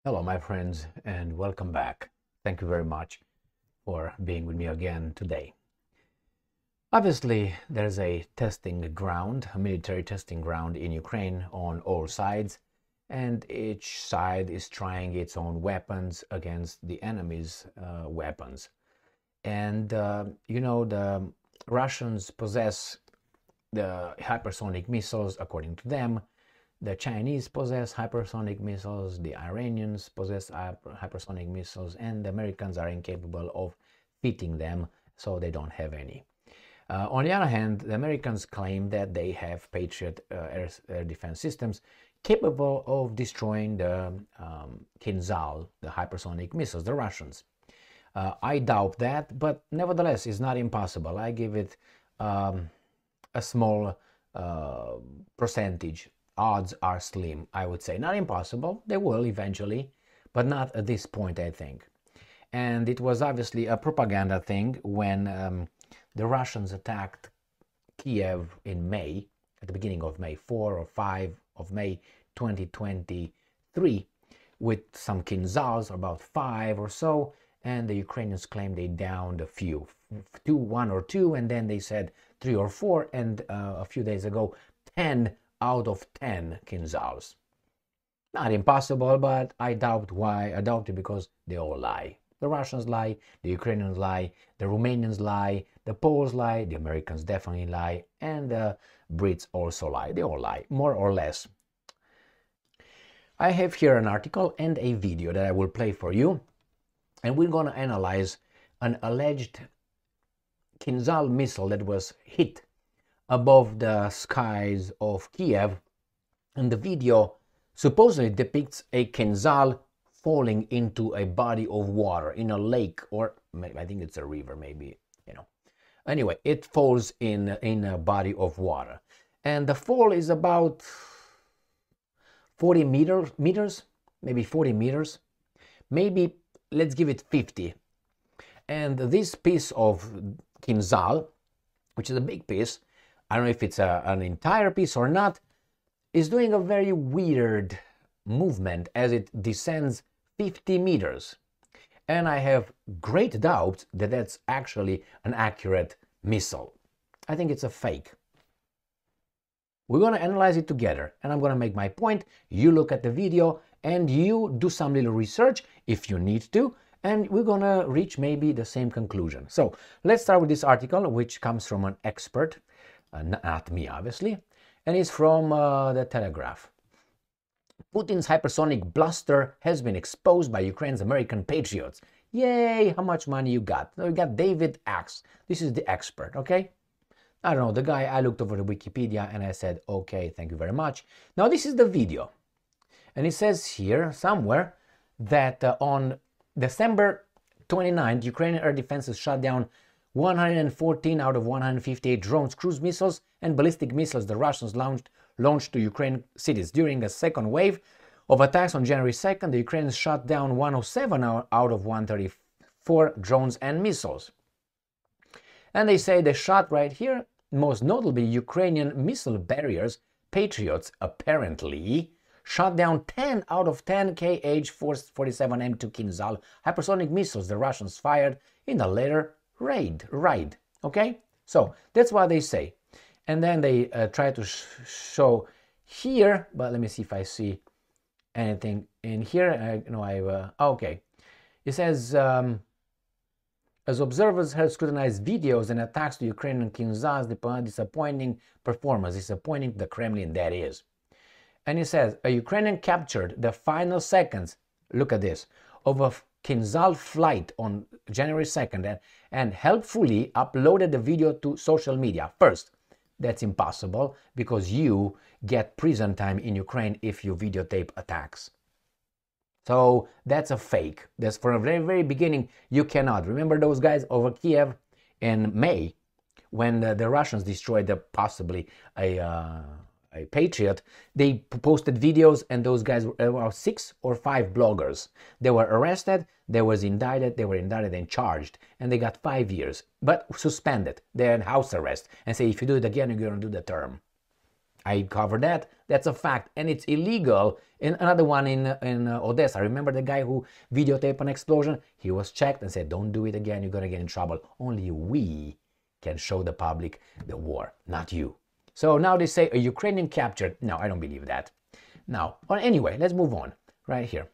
Hello, my friends, and welcome back. Thank you very much for being with me again today. Obviously, there's a testing ground, a military testing ground in Ukraine on all sides, and each side is trying its own weapons against the enemy's weapons. And the Russians possess the hypersonic missiles, according to them. The Chinese possess hypersonic missiles, the Iranians possess hypersonic missiles, and the Americans are incapable of fitting them, so they don't have any. On the other hand, the Americans claim that they have Patriot air defense systems capable of destroying the Kinzhal, the hypersonic missiles, the Russians. I doubt that, but nevertheless, it's not impossible. I give it a small percentage. Odds are slim, I would say. Not impossible, they will eventually, but not at this point, I think. And it was obviously a propaganda thing when the Russians attacked Kiev in May, at the beginning of May, 4 or 5 of May 2023, with some Kinzhals, about 5 or so, and the Ukrainians claimed they downed a few, 1 or 2, and then they said 3 or 4, and a few days ago, 10 out of 10 Kinzhals. Not impossible, but I doubt why. I doubt it because they all lie. The Russians lie, the Ukrainians lie, the Romanians lie, the Poles lie, the Americans definitely lie, and the Brits also lie. They all lie, more or less. I have here an article and a video that I will play for you, and we're going to analyze an alleged Kinzhal missile that was hit above the skies of Kiev, and the video supposedly depicts a Kinzhal falling into a body of water in a lake, or I think it's a river, maybe, Anyway, it falls in a body of water, and the fall is about 40 meters, maybe 40 meters, maybe let's give it 50. And this piece of Kinzhal, which is a big piece, I don't know if it's an entire piece or not, is doing a very weird movement as it descends 50 meters. And I have great doubt that that's actually an accurate missile. I think it's a fake. We're going to analyze it together, and I'm going to make my point. You look at the video and you do some little research if you need to, and we're going to reach maybe the same conclusion. So let's start with this article, which comes from an expert. Not me, obviously, and it's from the Telegraph. Putin's hypersonic blaster has been exposed by Ukraine's American patriots. Yay, how much money you got? You got David Axe. This is the expert, okay? I don't know, the guy, I looked over the Wikipedia and I said, okay, thank you very much. Now this is the video. And it says here somewhere that on December 29th, Ukrainian air defenses shot down 114 out of 158 drones, cruise missiles, and ballistic missiles the Russians launched to Ukraine cities. During a second wave of attacks on January 2nd, the Ukrainians shot down 107 out of 134 drones and missiles. And they say they shot right here, most notably Ukrainian missile barriers, Patriots apparently shot down 10 out of 10 Kh-47M2 Kinzhal hypersonic missiles the Russians fired in the later raid, okay? So that's what they say. And then they try to show here, but let me see if I see anything in here. Okay. It says, as observers have scrutinized videos and attacks to Ukrainian Kinzhal's disappointing performance, disappointing the Kremlin, that is. And it says, a Ukrainian captured the final seconds, look at this, of a Kinzhal flight on January 2nd and helpfully uploaded the video to social media. First, that's impossible because you get prison time in Ukraine if you videotape attacks. So that's a fake. That's from the very, very beginning, you cannot. Remember those guys over Kiev in May when the Russians destroyed possibly a Patriot? They posted videos, and those guys were 6 or 5 bloggers. They were arrested, they were indicted and charged, and they got 5 years, but suspended. They're in house arrest and say, if you do it again, you're going to do the term. I covered that. That's a fact, and it's illegal. And another one in Odessa. Remember the guy who videotaped an explosion? He was checked and said, "Don't do it again. You're gonna get in trouble." Only we can show the public the war, not you. So now they say a Ukrainian captured. No, I don't believe that. Now, anyway, let's move on. Right here.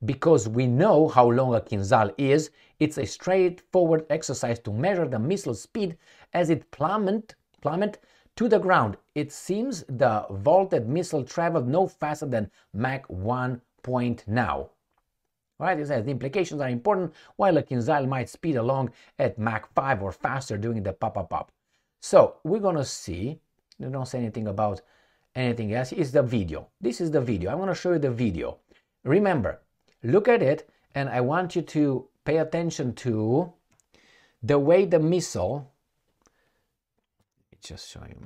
Because we know how long a Kinzhal is, it's a straightforward exercise to measure the missile speed as it plummet to the ground. It seems the vaulted missile traveled no faster than Mach 1 point now. Right? It says the implications are important, while a Kinzhal might speed along at Mach 5 or faster during the pop. So we're gonna see. They don't say anything about anything else. It's the video. This is the video. I'm gonna show you the video. Remember, look at it, and I want you to pay attention to the way the missile. Just show you.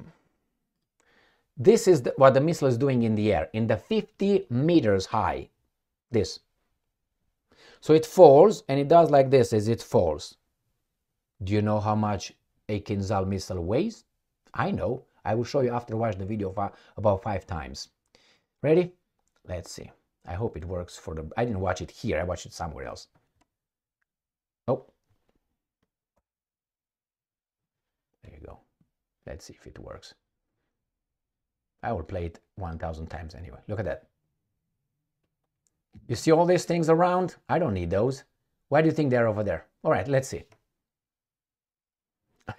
This is what the missile is doing in the air, in the 50 meters high. This. So it falls, and it does like this as it falls. Do you know how much a Kinzhal missile weighs? I know. I will show you after I watch the video about 5 times. Ready? Let's see. I hope it works for the... I didn't watch it here. I watched it somewhere else. Oh. There you go. Let's see if it works. I will play it 1,000 times anyway. Look at that. You see all these things around? I don't need those. Why do you think they're over there? All right, let's see.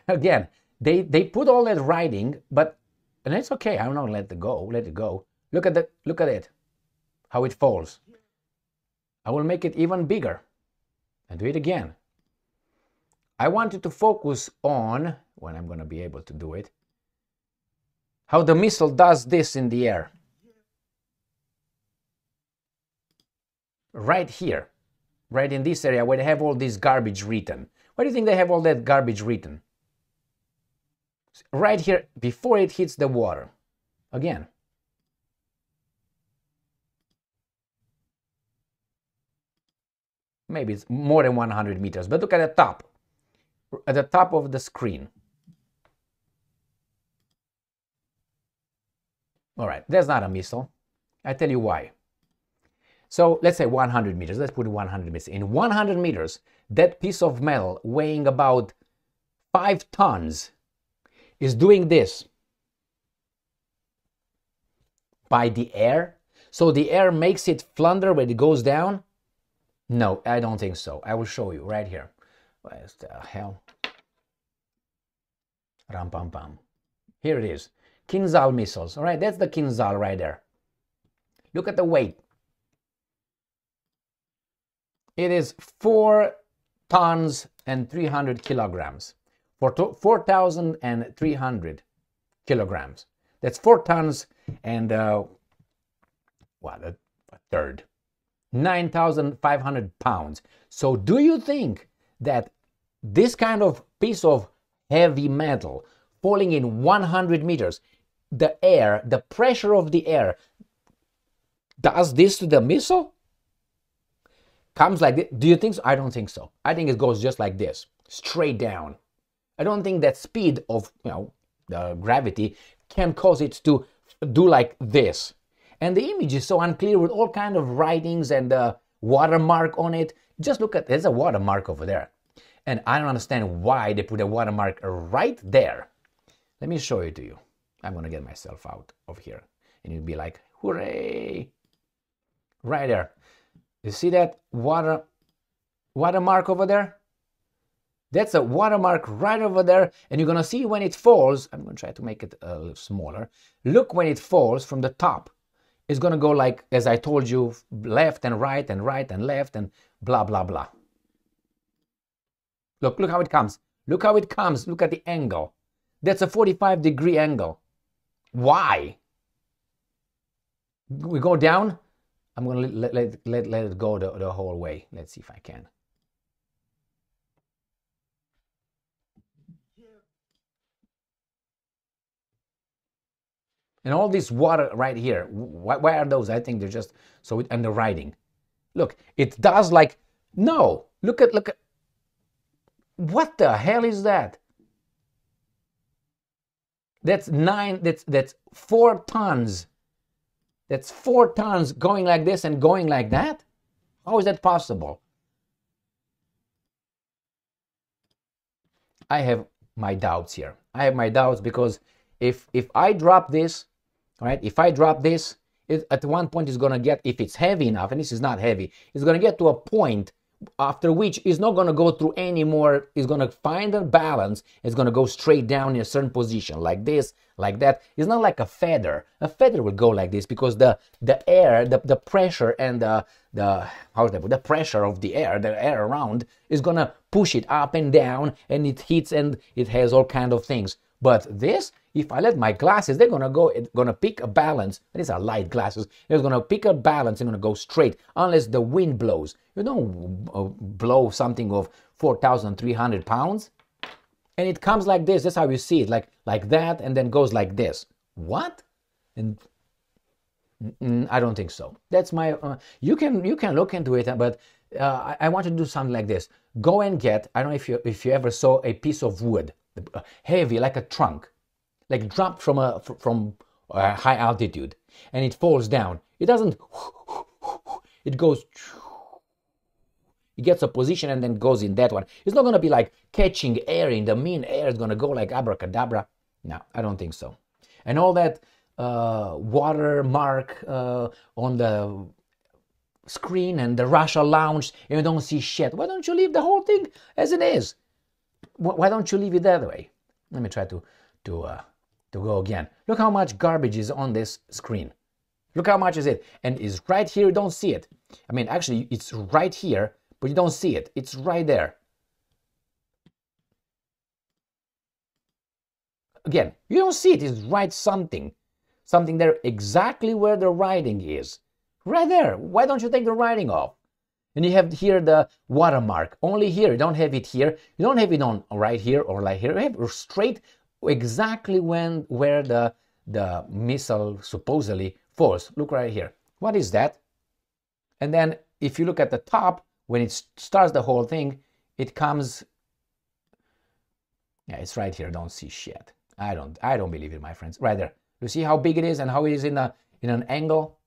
Again, they put all that writing, but... And it's okay. I'm not let it go. Let it go. Look at it. How it falls. I will make it even bigger. And do it again. I want you to focus on, when I'm going to be able to do it, how the missile does this in the air. Right here. Right in this area where they have all this garbage written. Why do you think they have all that garbage written? Right here, before it hits the water. Again. Maybe it's more than 100 meters, but look at the top. At the top of the screen. All right, that's not a missile. I tell you why. So let's say 100 meters. Let's put 100 meters. In 100 meters, that piece of metal weighing about 5 tons is doing this by the air. So the air makes it flounder when it goes down. No, I don't think so. I will show you right here. What the hell? Ram pam pam. Here it is. Kinzhal missiles. All right, that's the Kinzhal right there. Look at the weight. It is 4 tons and 300 kilograms. 4,300 kilograms. That's 4 tons and what, a third. 9,500 pounds. So do you think that this kind of piece of heavy metal falling in 100 meters, the air, the pressure of the air, does this to the missile? Comes like this? Do you think so? I don't think so. I think it goes just like this, straight down. I don't think that speed of, the gravity can cause it to do like this. And the image is so unclear with all kind of writings and watermark on it. Just look at, there's a watermark over there. And I don't understand why they put a watermark right there. Let me show it to you. I'm going to get myself out of here. And you'll be like, hooray! Right there. You see that watermark over there? That's a watermark right over there. And you're going to see when it falls. I'm going to try to make it a little smaller. Look when it falls from the top. It's going to go like, as I told you, left and right and right and left and blah, blah, blah. Look how it comes. Look how it comes. Look at the angle. That's a 45-degree angle. Why? We go down. I'm going to let it go the whole way. Let's see if I can. And all this water right here, why are those? I think they're just so and the writing. Look, it does like, no, look at, what the hell is that? That's 4 tons. That's 4 tons going like this and going like that? How is that possible? I have my doubts here. I have my doubts because if I drop this, right? If I drop this, at one point it's gonna get, if it's heavy enough, and this is not heavy, it's gonna get to a point after which it's not gonna go through anymore. It's gonna find a balance. It's gonna go straight down in a certain position, like this, like that. It's not like a feather. A feather will go like this because the air, the pressure, and the pressure of the air around is gonna push it up and down, and it hits and it has all kind of things. But this, if I let my glasses, they're gonna pick a balance. These are light glasses. They're gonna pick a balance and gonna go straight unless the wind blows. You don't blow something of 4,300 pounds, and it comes like this. That's how you see it, like that, and then goes like this. What? And I don't think so. That's my. You can look into it, but I want to do something like this. Go and get. I don't know if you ever saw a piece of wood, heavy like a trunk, like dropped from a high altitude, and it falls down. It doesn't. It goes. It gets a position and then goes in that one. It's not going to be like catching air in the mean air. It's going to go like abracadabra. No, I don't think so. And all that watermark on the screen and the Russia launch, and you don't see shit. Why don't you leave the whole thing as it is? Why don't you leave it that way? Let me try to go again. Look how much garbage is on this screen. Look how much is it. And it's right here, you don't see it. I mean, actually, it's right here, but you don't see it. It's right there. Again, you don't see it. It's right something there exactly where the writing is. Right there. Why don't you take the writing off? And you have here the watermark. Only here. You don't have it here. You don't have it on right here or like here. You have it straight exactly where the missile supposedly falls. Look right here. What is that? And then if you look at the top, when it starts the whole thing, it comes. Yeah, it's right here. Don't see shit. I don't believe it, my friends. Right there. You see how big it is and how it is in an angle?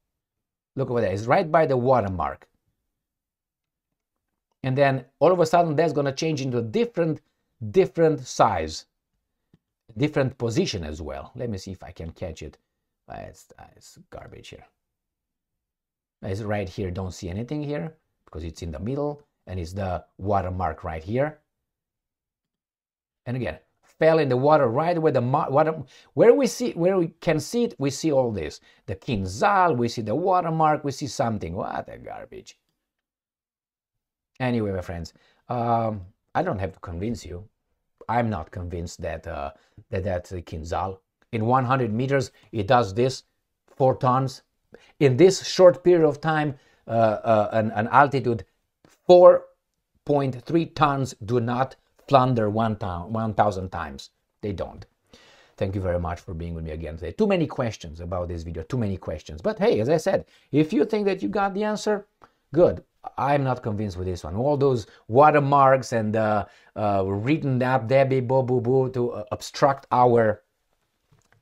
Look over there. It's right by the watermark. And then all of a sudden that's going to change into a different size, different position as well. Let me see if I can catch it. It's garbage here. It's right here. Don't see anything here because it's in the middle and it's the watermark right here. And again, fell in the water right where the water, where we can see it, we see all this. The Kinzhal, we see the watermark, we see something. What a garbage. Anyway, my friends, I don't have to convince you. I'm not convinced that that's a Kinzhal. In 100 meters, it does this, 4 tons. In this short period of time, an altitude 4.3 tons do not flounder 1,000 times. They don't. Thank you very much for being with me again today. Too many questions about this video, too many questions. But hey, as I said, if you think that you got the answer, good. I'm not convinced with this one. All those watermarks and written up Debbie Bo Boo Boo to obstruct our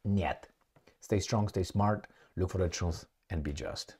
net. Stay strong, stay smart, look for the truth, and be just.